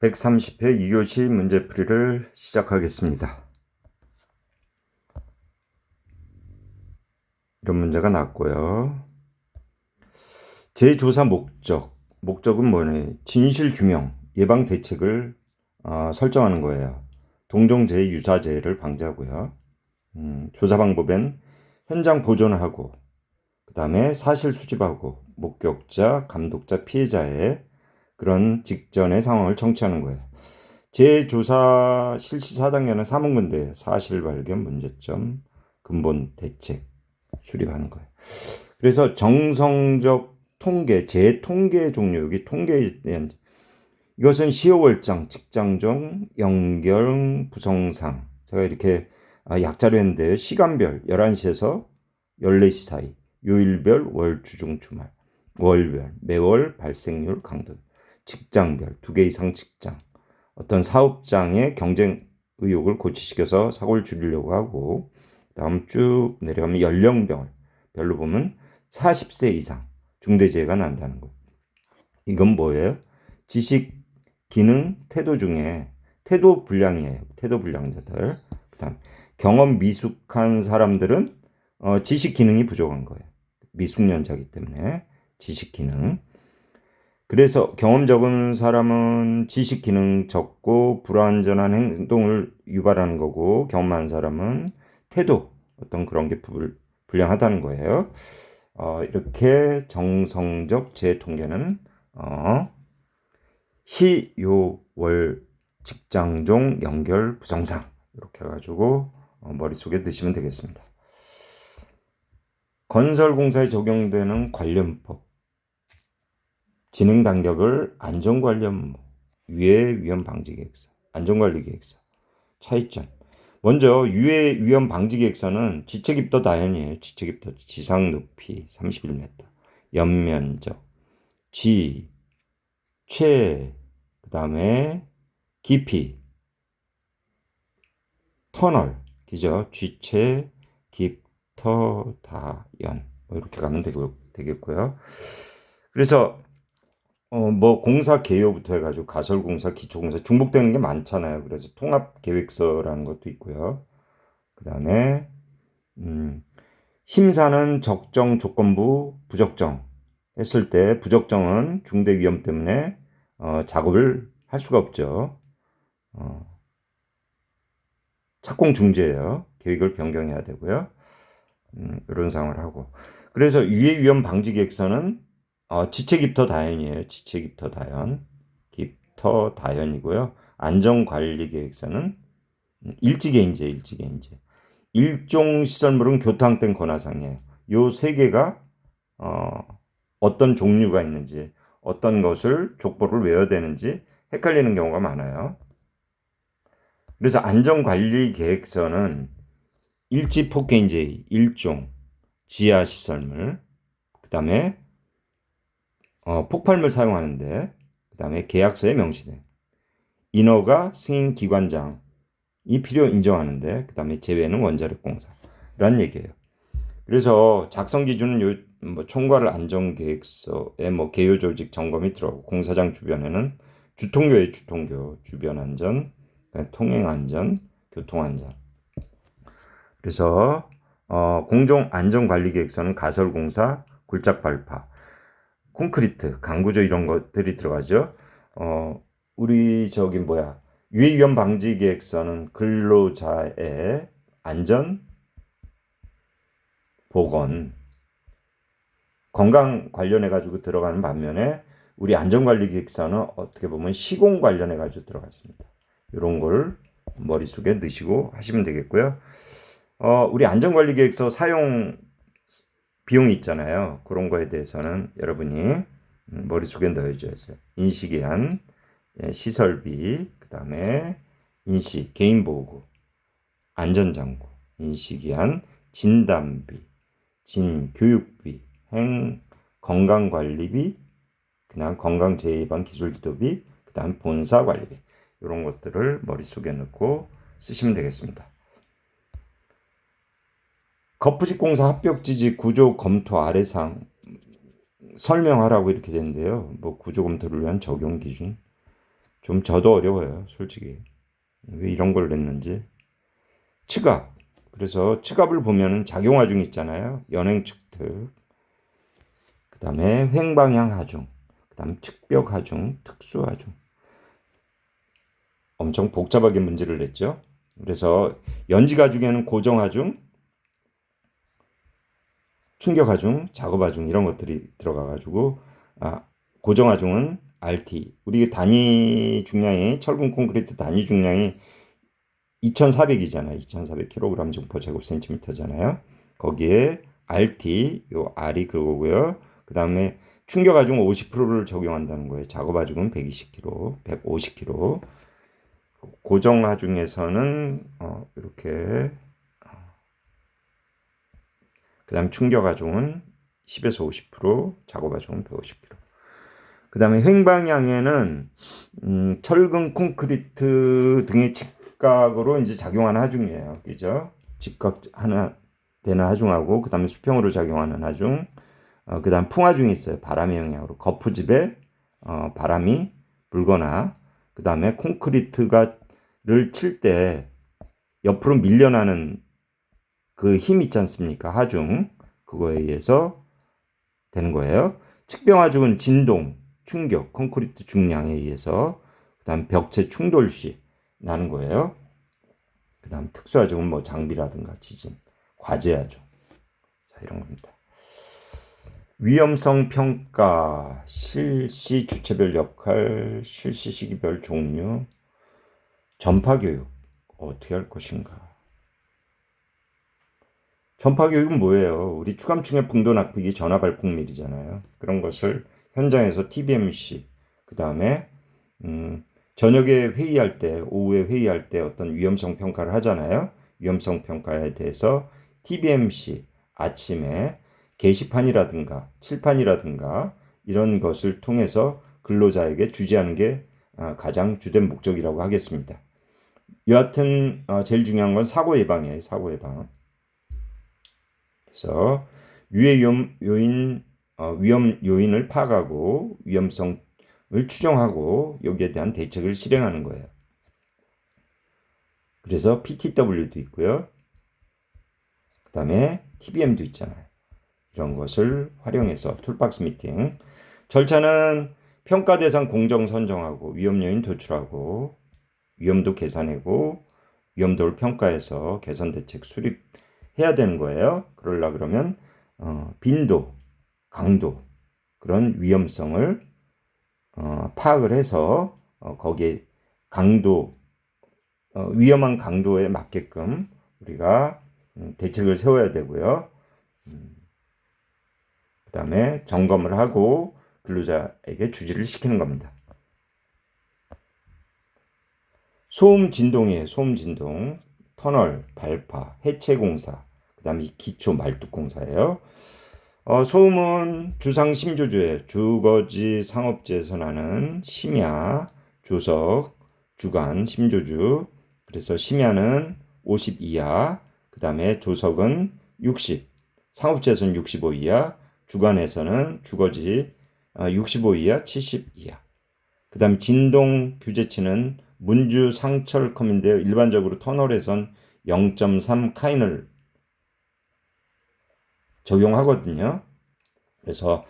130회 2교시 문제풀이를 시작하겠습니다. 이런 문제가 났고요. 재조사 목적은 뭐냐? 진실규명, 예방 대책을 설정하는 거예요. 동종재해, 유사재해를 방지하고요. 조사 방법엔 현장 보존하고, 그 다음에 사실 수집하고, 목격자, 감독자, 피해자의 그런 직전의 상황을 청취하는 거예요. 재조사 실시 4단계는 사문근대, 사실 발견, 문제점, 근본 대책 수립하는 거예요. 그래서 정성적 통계, 재통계 종류, 여기 통계에 대한 이것은 시효월장, 직장종, 연결, 부성상. 제가 이렇게 약자로 했는데요. 시간별 11시에서 14시 사이, 요일별, 월, 주중, 주말, 월별, 매월 발생률, 강도, 직장별 2개 이상 직장, 어떤 사업장의 경쟁 의욕을 고취시켜서 사고를 줄이려고 하고, 다음 쭉 내려가면 연령별로 보면 40세 이상 중대재해가 난다는 거. 이건 뭐예요? 지식, 기능, 태도 중에 태도 불량이에요. 태도 불량자들. 그다음 경험 미숙한 사람들은 지식 기능이 부족한 거예요. 미숙년자이기 때문에 지식 기능. 그래서 경험 적은 사람은 지식 기능 적고 불완전한 행동을 유발하는 거고, 경험 많은 사람은 태도, 어떤 그런 게 불량하다는 거예요. 이렇게 정성적 재통계는 시, 요, 월, 직장종, 연결, 부성상 이렇게 해가지고 머릿속에 넣으시면 되겠습니다. 건설공사에 적용되는 관련법, 진행 단계별 안전관리 업무, 유해 위험 방지 계획서, 안전관리 계획서. 차이점. 먼저 유해 위험 방지 계획서는 지책입도 다연이에요. 지책입도 지상 높이 31m, 연면적, 최, 그다음에 깊이, 터널, 그죠? 쥐체, 깊터, 다연. 이렇게 가면 되겠고요. 그래서 뭐 공사 개요부터 해가지고 가설공사, 기초공사 중복되는 게 많잖아요. 그래서 통합계획서라는 것도 있고요. 그 다음에 심사는 적정 조건부, 부적정 했을 때, 부적정은 중대 위험 때문에 작업을 할 수가 없죠. 착공 중지예요. 계획을 변경해야 되고요. 이런 상황을 하고. 그래서 유해 위험 방지 계획서는 지책입터 다연이에요. 지책입터 다연. 깁터 다연이고요. 안전관리계획서는 일지개인제. 일종 시설물은 교통땡 권하상이에요. 요 세 개가 어떤 종류가 있는지, 어떤 것을 족보를 외워야 되는지 헷갈리는 경우가 많아요. 그래서 안전관리계획서는 일지폭개인제, 일종, 지하시설물, 그 다음에 폭발물 사용하는데, 그 다음에 계약서에 명시된 인허가 승인 기관장이 필요 인정하는데, 그 다음에 제외는 원자력공사라는 얘기예요. 그래서 작성 기준은 총괄 안전계획서에 개요 조직 점검이 들어가고, 공사장 주변에는 주통교의 주통교, 주변 안전, 통행 안전, 교통 안전. 그래서 공정 안전관리계획서는 가설공사, 굴착 발파, 콘크리트, 강구조 이런 것들이 들어가죠. 우리 유해 위험 방지 계획서는 근로자의 안전, 보건, 건강 관련해 가지고 들어가는 반면에, 우리 안전관리 계획서는 어떻게 보면 시공 관련해 가지고 들어갔습니다. 이런 걸 머릿속에 넣으시고 하시면 되겠고요. 우리 안전관리 계획서 사용 비용이 있잖아요. 그런 거에 대해서는 여러분이 머릿속에 넣어줘야 돼요. 인식위한 시설비, 그 다음에 인식, 개인보호구, 안전장구, 인식위한 진단비, 교육비, 건강관리비, 그다음 건강재해예방 기술지도비, 그 다음 본사관리비, 이런 것들을 머릿속에 넣고 쓰시면 되겠습니다. 거푸집공사 합격지지 구조 검토 아래상 설명하라고 이렇게 되는데요. 구조 검토를 위한 적용 기준. 좀 저도 어려워요, 솔직히. 왜 이런 걸 냈는지. 측압. 그래서 측압을 보면은 작용하중 있잖아요. 연행측특. 그 다음에 횡방향 하중. 그 다음 측벽 하중, 특수 하중. 엄청 복잡하게 문제를 냈죠. 그래서 연지가중에는 고정하중, 충격하중, 작업하중 이런 것들이 들어가가지고 고정하중은 RT. 우리 단위 중량이 철근 콘크리트 단위 중량이 2,400이잖아요. 2,400kg 증포 제곱센티미터잖아요. 거기에 RT, 요 R이 그거고요. 그 다음에 충격하중 50%를 적용한다는 거예요. 작업하중은 120kg, 150kg. 고정하중에서는 이렇게 그 다음 충격하중은 10에서 50%, 작업하중은 150kg. 그 다음에 횡방향에는 철근 콘크리트 등의 직각으로 이제 작용하는 하중이에요. 그죠? 직각 하나 되는 하중하고 그 다음에 수평으로 작용하는 하중, 그 다음 풍하중이 있어요. 바람의 영향으로 거푸집에 바람이 불거나 그 다음에 콘크리트가를 칠 때 옆으로 밀려나는 그 힘 있지 않습니까? 하중 그거에 의해서 되는 거예요. 측병하중은 진동, 충격, 콘크리트 중량에 의해서 그다음 벽체 충돌 시 나는 거예요. 그다음 특수하중은 뭐 장비라든가 지진, 과제하중 자 이런 겁니다. 위험성 평가, 실시 주체별 역할, 실시 시기별 종류, 전파 교육 어떻게 할 것인가? 전파 교육은 뭐예요? 우리 추감충의 풍도 낙폭이 전화 발풍밀이잖아요. 그런 것을 현장에서 TBMC, 그 다음에 저녁에 회의할 때, 오후에 회의할 때 어떤 위험성 평가를 하잖아요. 위험성 평가에 대해서 TBMC, 아침에 게시판이라든가 칠판이라든가 이런 것을 통해서 근로자에게 주지하는 게 가장 주된 목적이라고 하겠습니다. 여하튼 제일 중요한 건 사고 예방이에요. 사고 예방. 그래서 위험 요인을 파악하고 위험성을 추정하고 여기에 대한 대책을 실행하는 거예요. 그래서 PTW도 있고요. 그 다음에 TBM도 있잖아요. 이런 것을 활용해서 툴박스 미팅. 절차는 평가 대상 공정 선정하고 위험 요인 도출하고 위험도 계산하고 위험도를 평가해서 개선 대책 수립해야 되는 거예요. 그러려 그러면 빈도, 강도 그런 위험성을 파악을 해서 거기에 강도 위험한 강도에 맞게끔 우리가 대책을 세워야 되고요. 그 다음에 점검을 하고 근로자에게 주지를 시키는 겁니다. 소음 진동이에요. 소음 진동, 터널, 발파, 해체 공사, 그 다음에 기초 말뚝 공사예요. 소음은 주상 심조주예요. 주거지 상업지에서 나는 심야, 조석, 주간, 심조주. 그래서 심야는 50 이하, 그 다음에 조석은 60, 상업지에서는 65 이하, 주간에서는 주거지 65 이하, 70 이하. 그 다음 진동 규제치는 문주 상철컴인데요. 일반적으로 터널에선 0.3 카인을 적용하거든요. 그래서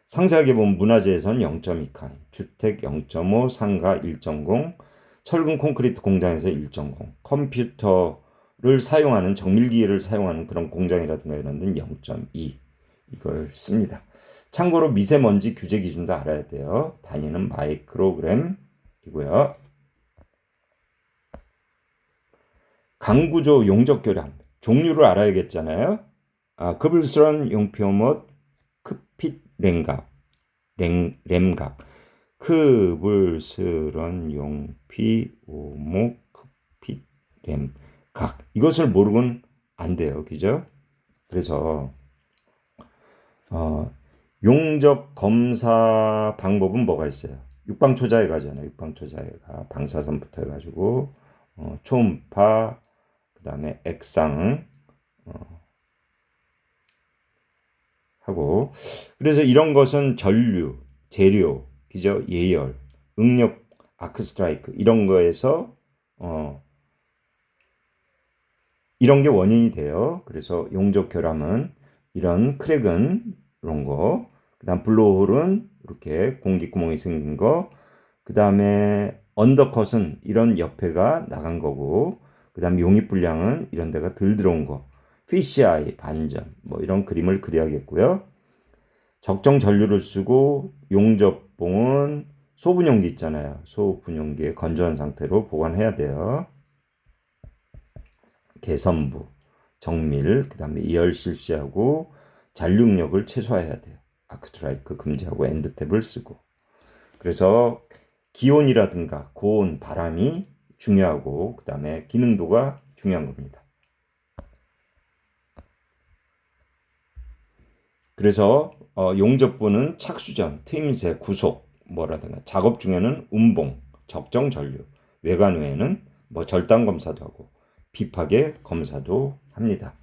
상세하게 보면 문화재에선 0.2 카인, 주택 0.5, 상가 1.0, 철근 콘크리트 공장에서 1.0, 컴퓨터를 사용하는 정밀기계를 사용하는 그런 공장이라든가 이런 데는 0.2 이걸 씁니다. 참고로 미세먼지 규제 기준도 알아야 돼요. 단위는 마이크로그램이고요. 강구조 용적교량 종류를 알아야겠잖아요. 급을스런 용표 못 크핏 랭각 램각 급을스런 용피 오목 크핏 램각 이것을 모르고는 안 돼요. 그죠? 그래서 용적 검사 방법은 뭐가 있어요? 육방초자에 가잖아요. 육방초자에 가 방사선부터 해가지고 초음파 그 다음에 액상 하고 그래서 이런 것은 전류, 재료, 그죠? 예열, 응력 아크 스트라이크 이런 거에서 이런 게 원인이 돼요. 그래서 용접 결함은 이런 크랙은 이런 거, 그다음 블로우홀은 이렇게 공기구멍이 생긴 거, 그다음에 언더컷은 이런 옆에가 나간 거고, 그다음 용입불량은 이런 데가 덜 들어온 거, 피시아이 반전 뭐 이런 그림을 그려야겠고요. 적정 전류를 쓰고 용접봉은 소분용기 있잖아요. 소분용기에 건조한 상태로 보관해야 돼요. 개선부, 정밀, 그 다음에 이열 실시하고 잔륙력을 최소화해야 돼요. 아크스트라이크 금지하고 엔드탭을 쓰고. 그래서 기온이라든가 고온, 바람이 중요하고 그 다음에 기능도가 중요한 겁니다. 그래서 용접부는 착수전, 트임새, 구속 뭐라든가 작업 중에는 운봉, 적정 전류, 외관 외에는 뭐 절단 검사도 하고 비파계 검사도 합니다.